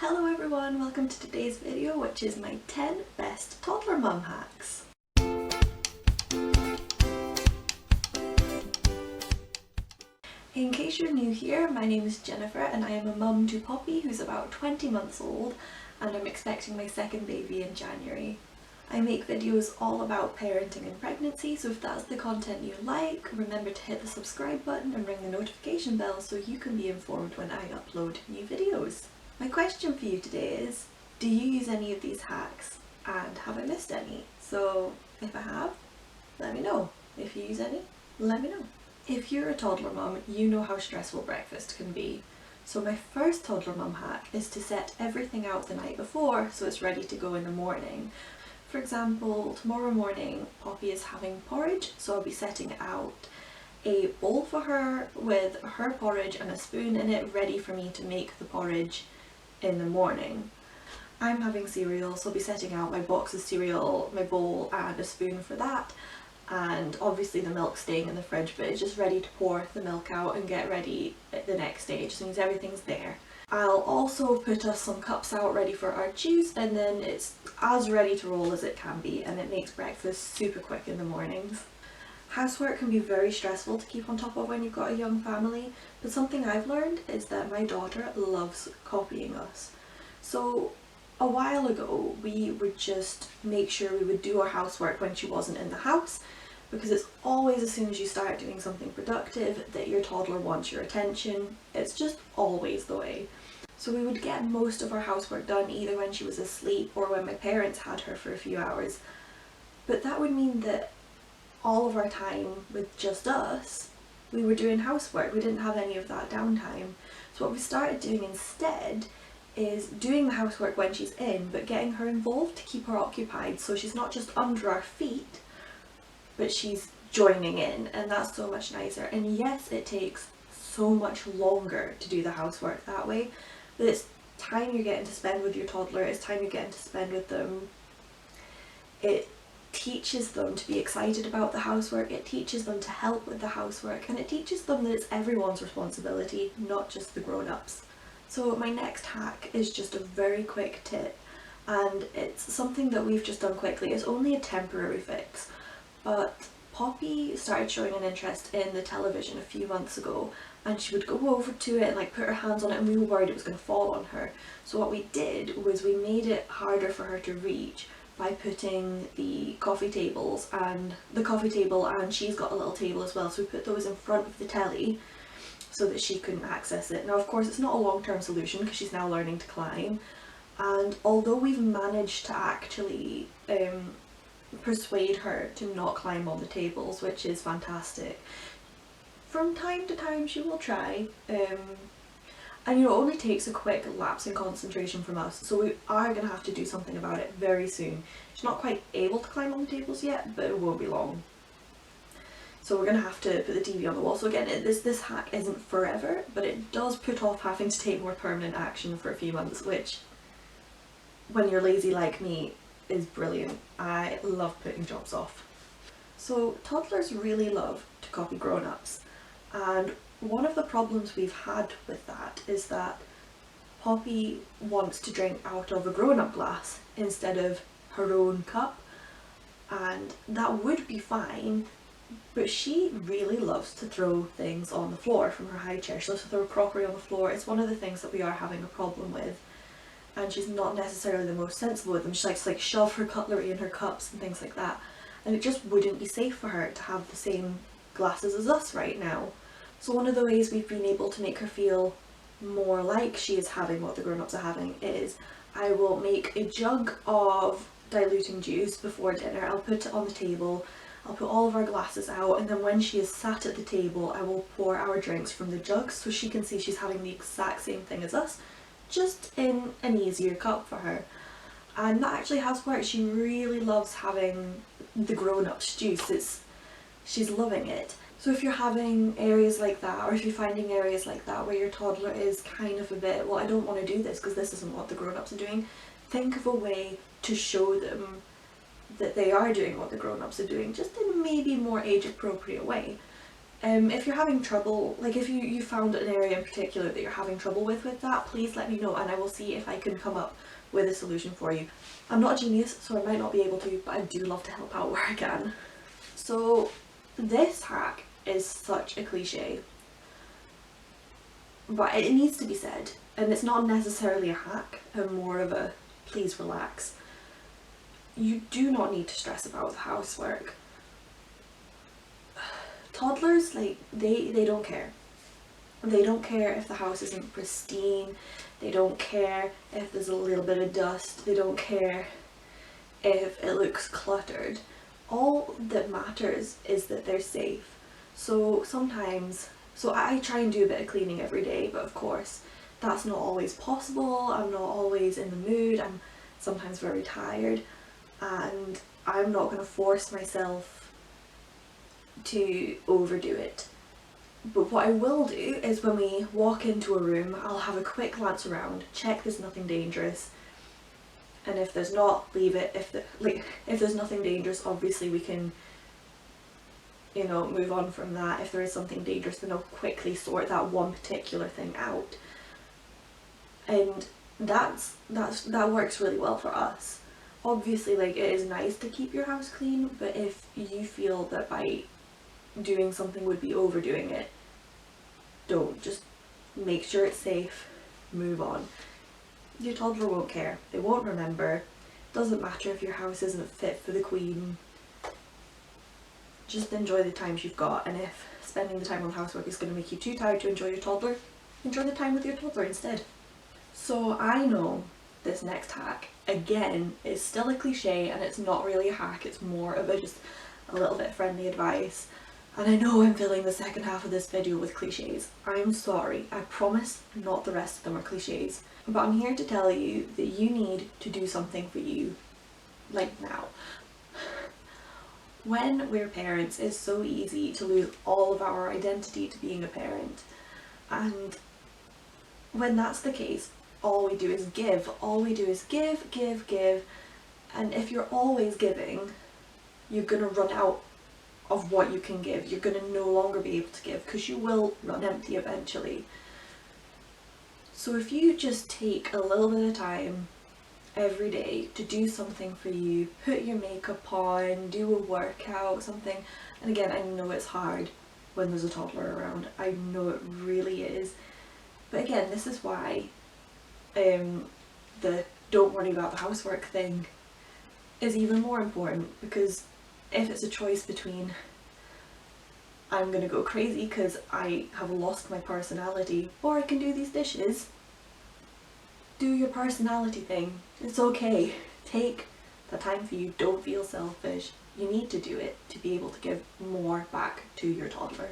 Hello everyone, welcome to today's video, which is my 10 best toddler mum hacks. In case you're new here, my name is Jennifer and I am a mum to Poppy, who's about 20 months old, and I'm expecting my second baby in January. I make videos all about parenting and pregnancy, so if that's the content you like, remember to hit the subscribe button and ring the notification bell so you can be informed when I upload new videos. My question for you today is, do you use any of these hacks and have I missed any? So if I have, let me know. If you use any, let me know. If you're a toddler mum, you know how stressful breakfast can be. So my first toddler mum hack is to set everything out the night before so it's ready to go in the morning. For example, tomorrow morning Poppy is having porridge, so I'll be setting out a bowl for her with her porridge and a spoon in it ready for me to make the porridge in the morning. I'm having cereal, so I'll be setting out my box of cereal, my bowl and a spoon for that, and obviously the milk staying in the fridge, but it's just ready to pour the milk out and get ready at the next stage, so it means everything's there. I'll also put us some cups out ready for our juice, and then it's as ready to roll as it can be, and it makes breakfast super quick in the mornings. Housework can be very stressful to keep on top of when you've got a young family, but something I've learned is that my daughter loves copying us. So a while ago we would just make sure we would do our housework when she wasn't in the house, because it's always as soon as you start doing something productive that your toddler wants your attention. It's just always the way. So we would get most of our housework done either when she was asleep or when my parents had her for a few hours, but that would mean that all of our time with just us, we were doing housework. We didn't have any of that downtime. So what we started doing instead is doing the housework when she's in, but getting her involved to keep her occupied, so she's not just under our feet, but she's joining in, and that's so much nicer. And yes, it takes so much longer to do the housework that way, but it's time you're getting to spend with your toddler, it's time you're getting to spend with them. It teaches them to be excited about the housework, it teaches them to help with the housework, and it teaches them that it's everyone's responsibility, not just the grown-ups. So my next hack is just a very quick tip, and it's something that we've just done quickly. It's only a temporary fix, but Poppy started showing an interest in the television a few months ago, and she would go over to it and like put her hands on it, and we were worried it was going to fall on her. So what we did was we made it harder for her to reach by putting the coffee table, and she's got a little table as well, so we put those in front of the telly so that she couldn't access it. Now of course it's not a long-term solution because she's now learning to climb, and although we've managed to actually persuade her to not climb on the tables, which is fantastic, from time to time she will try, and you know, it only takes a quick lapse in concentration from us, so we are going to have to do something about it very soon. She's not quite able to climb on the tables yet, but it won't be long. So we're going to have to put the TV on the wall. So again, this hack isn't forever, but it does put off having to take more permanent action for a few months, which, when you're lazy like me, is brilliant. I love putting jobs off. So toddlers really love to copy grown-ups, and one of the problems we've had with that is that Poppy wants to drink out of a grown-up glass instead of her own cup, and that would be fine, but she really loves to throw things on the floor from her high chair. She loves to throw crockery on the floor. It's one of the things that we are having a problem with, and she's not necessarily the most sensible with them. She likes to like shove her cutlery in her cups and things like that, and it just wouldn't be safe for her to have the same glasses as us right now. So one of the ways we've been able to make her feel more like she is having what the grown-ups are having is I will make a jug of diluting juice before dinner. I'll put it on the table, I'll put all of our glasses out, and then when she is sat at the table I will pour our drinks from the jugs so she can see she's having the exact same thing as us, just in an easier cup for her. And that actually has worked. She really loves having the grown-ups juice. She's loving it. So if you're having areas like that, or if you're finding areas like that where your toddler is kind of a bit, well, I don't want to do this because this isn't what the grown-ups are doing, think of a way to show them that they are doing what the grown-ups are doing, just in maybe a more age-appropriate way. If you're having trouble, like if you found an area in particular that you're having trouble with that, please let me know and I will see if I can come up with a solution for you. I'm not a genius, so I might not be able to, but I do love to help out where I can. So this hack is such a cliche, but it needs to be said, and it's not necessarily a hack, and more of a please relax. You do not need to stress about the housework. Toddlers, like, they don't care. They don't care if the house isn't pristine, they don't care if there's a little bit of dust, they don't care if it looks cluttered. All that matters is that they're safe. So sometimes, I try and do a bit of cleaning every day, but of course that's not always possible. I'm not always in the mood, I'm sometimes very tired, and I'm not going to force myself to overdo it. But what I will do is when we walk into a room, I'll have a quick glance around, check there's nothing dangerous, and if there's not, leave it. If there's nothing dangerous, obviously we can, you know, move on from that. If there is something dangerous, then I'll quickly sort that one particular thing out. And that works really well for us. Obviously, like, it is nice to keep your house clean, but if you feel that by doing something would be overdoing it, don't. Just make sure it's safe, move on. Your toddler won't care, they won't remember. Doesn't matter if your house isn't fit for the queen. Just enjoy the times you've got, and if spending the time on housework is going to make you too tired to enjoy your toddler, enjoy the time with your toddler instead. So I know this next hack, again, is still a cliche and it's not really a hack, it's more of just a little bit friendly advice. And I know I'm filling the second half of this video with cliches. I'm sorry, I promise not the rest of them are cliches. But I'm here to tell you that you need to do something for you, like now. When we're parents, it's so easy to lose all of our identity to being a parent. And when that's the case, all we do is give. All we do is give, give, give. And if you're always giving, you're going to run out of what you can give. You're going to no longer be able to give because you will run empty eventually. So if you just take a little bit of time every day to do something for you, put your makeup on, do a workout, something, and again, I know it's hard when there's a toddler around, I know it really is, but again, this is why the don't worry about the housework thing is even more important, because if it's a choice between I'm gonna go crazy because I have lost my personality, or I can do these dishes, do your personality thing. It's okay. Take the time for you. Don't feel selfish. You need to do it to be able to give more back to your toddler.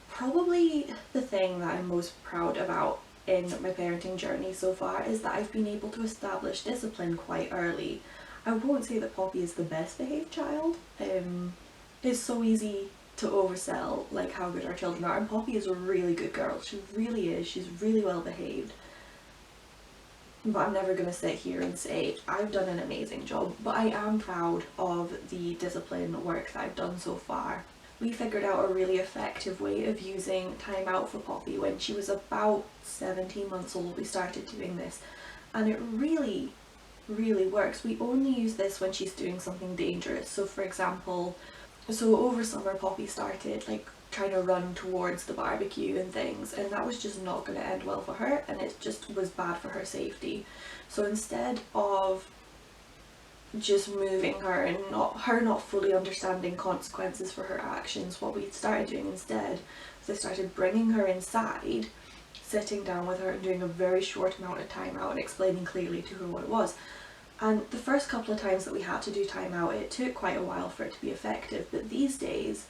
Probably the thing that I'm most proud about in my parenting journey so far is that I've been able to establish discipline quite early. I won't say that Poppy is the best behaved child. It's so easy to oversell like how good our children are, and Poppy is a really good girl. She really is. She's really well behaved. But I'm never going to sit here and say I've done an amazing job, but I am proud of the discipline work that I've done so far. We figured out a really effective way of using time out for Poppy when she was about 17 months old. We started doing this and it really works. We only use this when she's doing something dangerous. So for example, over summer Poppy started like trying to run towards the barbecue and things, and that was just not going to end well for her, and it just was bad for her safety. So instead of just moving her and not fully understanding consequences for her actions, what we started doing instead was I started bringing her inside, sitting down with her and doing a very short amount of time out and explaining clearly to her what it was. And the first couple of times that we had to do time out, it took quite a while for it to be effective, but these days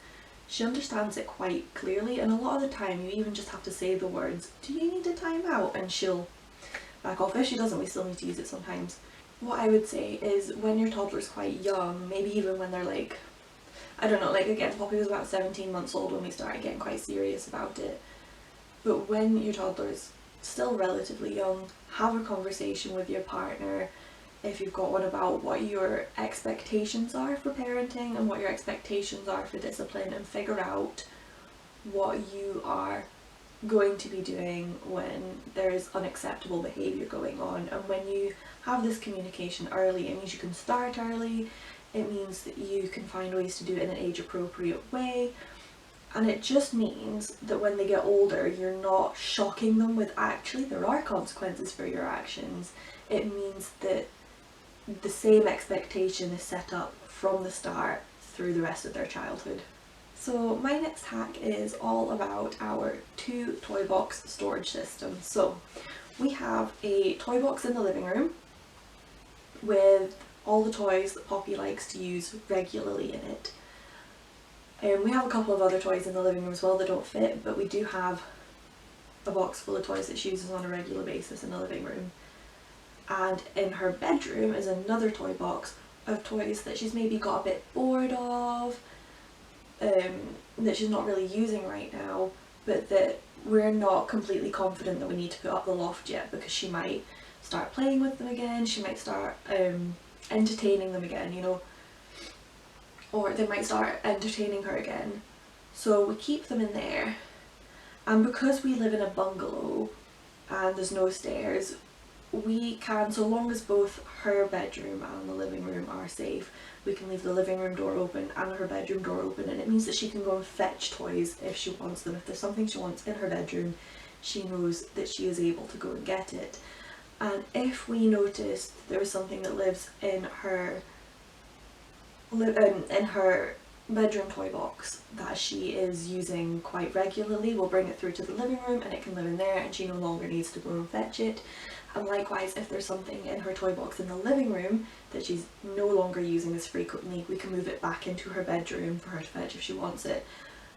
she understands it quite clearly, and a lot of the time you even just have to say the words, "Do you need a time out?" and she'll back off. If she doesn't, we still need to use it sometimes. What I would say is when your toddler's quite young, maybe even when they're like, I don't know, like again, Poppy was about 17 months old when we started getting quite serious about it. But when your toddler's still relatively young, have a conversation with your partner, if you've got one, about what your expectations are for parenting and what your expectations are for discipline, and figure out what you are going to be doing when there is unacceptable behaviour going on. And when you have this communication early, it means you can start early, it means that you can find ways to do it in an age appropriate way, and it just means that when they get older you're not shocking them with actually there are consequences for your actions. It means that the same expectation is set up from the start through the rest of their childhood. So my next hack is all about our 2 toy box storage system. So we have a toy box in the living room with all the toys that Poppy likes to use regularly in it. We have a couple of other toys in the living room as well that don't fit, but we do have a box full of toys that she uses on a regular basis in the living room. And in her bedroom is another toy box of toys that she's maybe got a bit bored of, that she's not really using right now, but that we're not completely confident that we need to put up the loft yet, because she might start playing with them again, she might start entertaining them again, you know, or they might start entertaining her again. So we keep them in there, and because we live in a bungalow and there's no stairs, we can, so long as both her bedroom and the living room are safe, we can leave the living room door open and her bedroom door open, and it means that she can go and fetch toys if she wants them. If there's something she wants in her bedroom, she knows that she is able to go and get it. And if we notice there is something that lives in her bedroom toy box that she is using quite regularly, we'll bring it through to the living room and it can live in there and she no longer needs to go and fetch it. And likewise, if there's something in her toy box in the living room that she's no longer using as frequently, we can move it back into her bedroom for her to fetch if she wants it.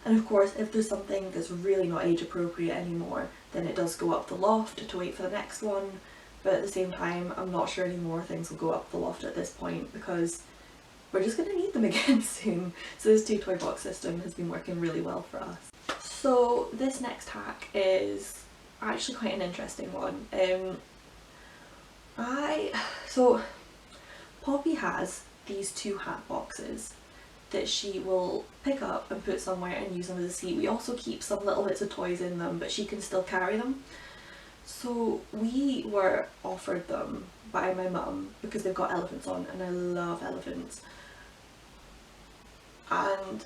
And of course, if there's something that's really not age appropriate anymore, then it does go up the loft to wait for the next one. But at the same time, I'm not sure any more things will go up the loft at this point, because we're just going to need them again soon. So this 2 toy box system has been working really well for us. So this next hack is actually quite an interesting one. So Poppy has these 2 hat boxes that she will pick up and put somewhere and use them as a seat. We also keep some little bits of toys in them, but she can still carry them. So we were offered them by my mum because they've got elephants on, and I love elephants. And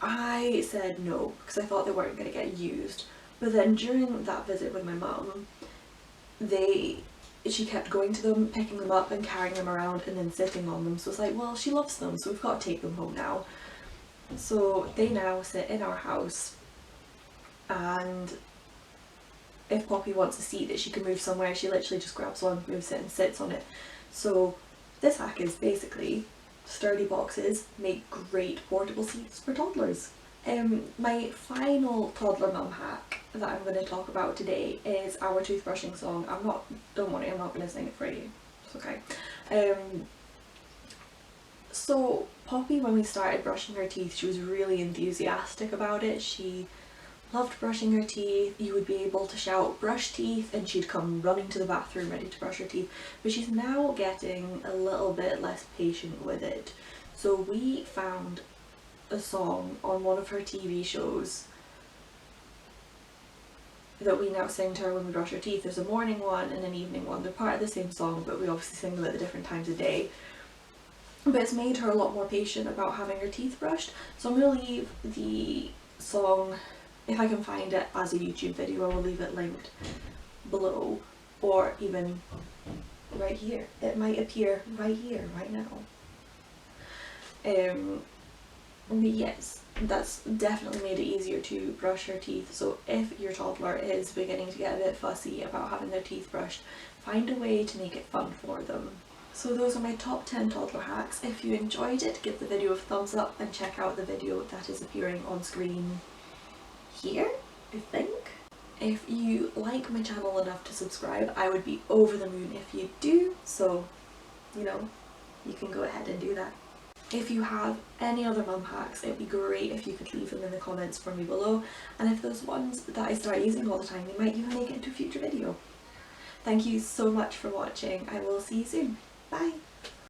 I said no because I thought they weren't going to get used. But then during that visit with my mum, she kept going to them, picking them up and carrying them around and then sitting on them. So it's like, well, she loves them, so we've got to take them home now. So they now sit in our house, and if Poppy wants a seat that she can move somewhere, she literally just grabs one, moves it and sits on it. So this hack is basically sturdy boxes make great portable seats for toddlers. My final toddler mum hack that I'm going to talk about today is our toothbrushing song. Don't worry, I'm not going to sing it for you, it's okay. So Poppy, when we started brushing her teeth, she was really enthusiastic about it. She loved brushing her teeth. You would be able to shout brush teeth and she'd come running to the bathroom ready to brush her teeth, but she's now getting a little bit less patient with it. So we found a song on one of her TV shows that we now sing to her when we brush her teeth. There's a morning one and an evening one. They're part of the same song, but we obviously sing them at the different times of day. But it's made her a lot more patient about having her teeth brushed. So I'm going to leave the song, if I can find it, as a YouTube video. I will leave it linked below, or even right here. It might appear right here, right now. But yes, that's definitely made it easier to brush her teeth. So if your toddler is beginning to get a bit fussy about having their teeth brushed, find a way to make it fun for them. So those are my top 10 toddler hacks. If you enjoyed it, give the video a thumbs up and check out the video that is appearing on screen here, I think. If you like my channel enough to subscribe, I would be over the moon if you do, so you know, you can go ahead and do that. If you have any other mum hacks, it'd be great if you could leave them in the comments for me below, and if there's ones that I start using all the time, they might even make it into a future video. Thank you so much for watching. I will see you soon. Bye!